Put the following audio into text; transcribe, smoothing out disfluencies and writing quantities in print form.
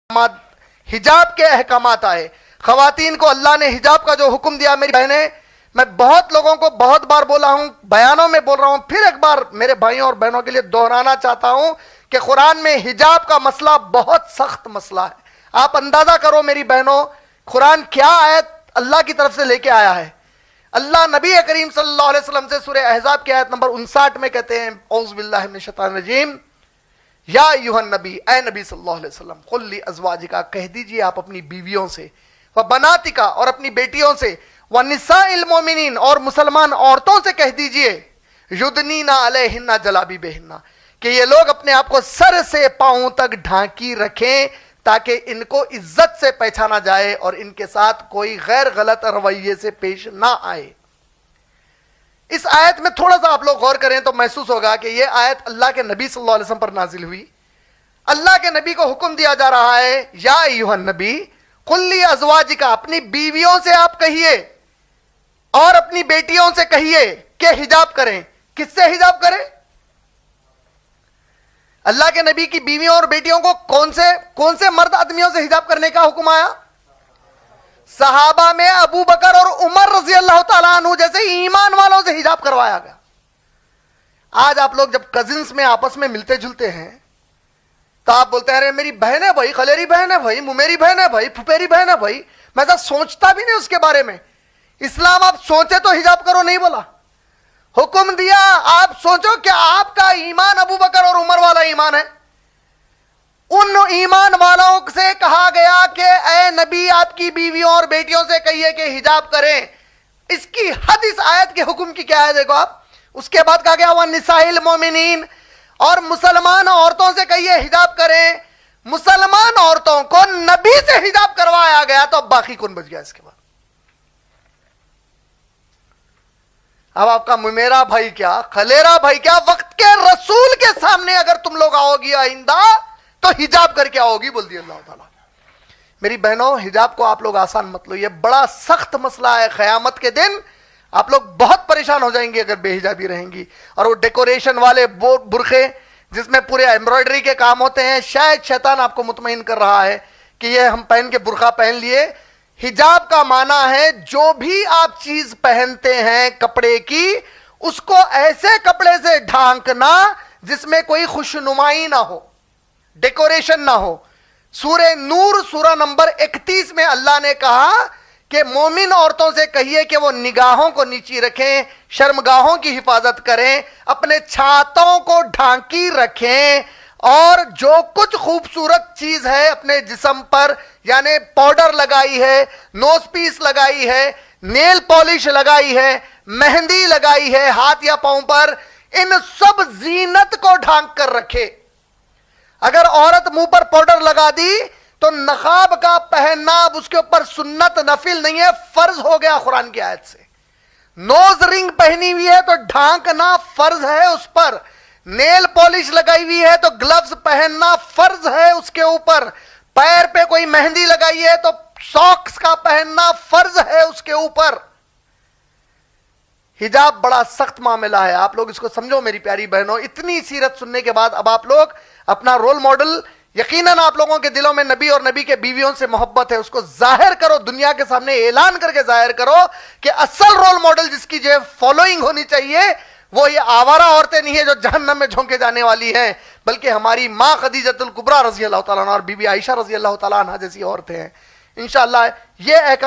حجاب کے احکامات آئے، خواتین کو اللہ نے حجاب کا جو حکم دیا، میری بہنیں، میں بہت لوگوں کو بہت بار بولا ہوں، بیانوں میں بول رہا ہوں، پھر ایک بار میرے بھائیوں اور بہنوں کے لیے دہرانا چاہتا ہوں کہ قرآن میں حجاب کا مسئلہ بہت سخت مسئلہ ہے۔ آپ اندازہ کرو میری بہنوں، قرآن کیا آیت اللہ کی طرف سے لے کے آیا ہے۔ اللہ نبی کریم صلی اللہ علیہ وسلم سے سورہ احزاب کی آیت نمبر 59 میں کہتے ہیں، اعوذ باللہ من الشیطان الرجیم، یا ایھا النبی، اے نبی صلی اللہ علیہ وسلم، قل لازواجک، کہہ دیجئے آپ اپنی بیویوں سے، وبناتک، اور اپنی بیٹیوں سے، ونساء المؤمنین، اور مسلمان عورتوں سے کہہ دیجئے، یدنین علیہن جلابیبہن، کہ یہ لوگ اپنے آپ کو سر سے پاؤں تک ڈھانکی رکھیں تاکہ ان کو عزت سے پہچانا جائے اور ان کے ساتھ کوئی غیر غلط رویے سے پیش نہ آئے۔ اس آیت میں تھوڑا سا آپ لوگ غور کریں تو محسوس ہوگا کہ یہ آیت اللہ کے نبی صلی اللہ علیہ وسلم پر نازل ہوئی۔ اللہ کے نبی کو حکم دیا جا رہا ہے، یا ایھا النبی قل لازواجک، اپنی بیویوں سے آپ کہیے اور اپنی بیٹیوں سے کہیے کہ حجاب کریں۔ کس سے حجاب کریں؟ اللہ کے نبی کی بیویوں اور بیٹیوں کو کون سے مرد آدمیوں سے حجاب کرنے کا حکم آیا؟ صحابہ میں ابو بکر اور عمر رضی اللہ تعالیٰ عنہ جیسے ایمان والوں سے حجاب کروایا گیا۔ آج آپ لوگ جب کزنس میں آپس میں ملتے جلتے ہیں تو آپ بولتے ہیں، ارے میری بہن ہے بھائی، خلیری بہن ہے بھائی، ممیری بہن ہے بھائی، پھپھیری بہن ہے بھائی، میں ایسا سوچتا بھی نہیں اس کے بارے میں۔ اسلام آپ سوچے تو حجاب کرو نہیں بولا، حکم دیا آپ سوچو کہ آپ کا ایمان ابو بکر اور عمر والا ایمان ہے۔ ان ایمان والوں سے کہا گیا کہ اے نبی آپ کی بیویوں اور بیٹیوں سے کہیے کہ حجاب کریں۔ اس کی حد اس آیت کے حکم کی کیا ہے دیکھو آپ۔ اس کے بعد کہا گیا وَالنِّسَاءِ الْمُؤْمِنِينَ، اور مسلمان عورتوں سے کہیے حجاب کریں۔ مسلمان عورتوں کو نبی سے حجاب کروایا گیا تو اب باقی کون بچ گیا اس کے بعد؟ اب آپ کا میرا بھائی کیا، خلیرا بھائی کیا، وقت کے رسول کے سامنے اگر تم لوگ آؤ گی آئندہ تو حجاب کر کے آؤ گی، بول دی اللہ تعالیٰ۔ میری بہنوں، حجاب کو آپ لوگ آسان مت لو، یہ بڑا سخت مسئلہ ہے۔ قیامت کے دن آپ لوگ بہت پریشان ہو جائیں گے اگر بے حجابی رہیں گی۔ اور وہ ڈیکوریشن والے برقعے جس میں پورے ایمبرائڈری کے کام ہوتے ہیں، شاید شیطان آپ کو مطمئن کر رہا ہے کہ یہ ہم پہن کے برقع پہن لیے۔ حجاب کا معنی ہے جو بھی آپ چیز پہنتے ہیں کپڑے کی، اس کو ایسے کپڑے سے ڈھانکنا جس میں کوئی خوشنمائی نہ ہو، ڈیکوریشن نہ ہو۔ سورہ نور سورہ نمبر 31 میں اللہ نے کہا کہ مومن عورتوں سے کہیے کہ وہ نگاہوں کو نیچی رکھیں، شرمگاہوں کی حفاظت کریں، اپنے چھاتوں کو ڈھانکی رکھیں، اور جو کچھ خوبصورت چیز ہے اپنے جسم پر، یعنی پاؤڈر لگائی ہے، نوز پیس لگائی ہے، نیل پالش لگائی ہے، مہندی لگائی ہے ہاتھ یا پاؤں پر، ان سب زینت کو ڈھانک کر رکھے۔ اگر عورت منہ پر پاؤڈر لگا دی تو نقاب کا پہننا اب اس کے اوپر سنت نفل نہیں ہے، فرض ہو گیا قرآن کی آیت سے۔ نوز رنگ پہنی ہوئی ہے تو ڈھانکنا فرض ہے اس پر، نیل پالش لگائی ہوئی ہے تو گلوز پہننا فرض ہے اس کے اوپر، پیر پہ کوئی مہندی لگائی ہے تو ساکس کا پہننا فرض ہے اس کے اوپر۔ حجاب بڑا سخت معاملہ ہے، آپ لوگ اس کو سمجھو میری پیاری بہنوں۔ اتنی سیرت سننے کے بعد اب آپ لوگ اپنا رول ماڈل، یقیناً آپ لوگوں کے دلوں میں نبی اور نبی کے بیویوں سے محبت ہے، اس کو ظاہر کرو، دنیا کے سامنے اعلان کر کے ظاہر کرو کہ اصل رول ماڈل جس کی جو فالوئنگ ہونی چاہیے وہ یہ آوارہ عورتیں نہیں ہیں جو جہنم میں جھونکے جانے والی ہیں، بلکہ ہماری ماں خدیجۃ الکبریٰ رضی اللہ تعالیٰ عنہ اور بی بی عائشہ رضی اللہ تعالیٰ عنہ جیسی عورتیں ہیں۔ انشاءاللہ یہ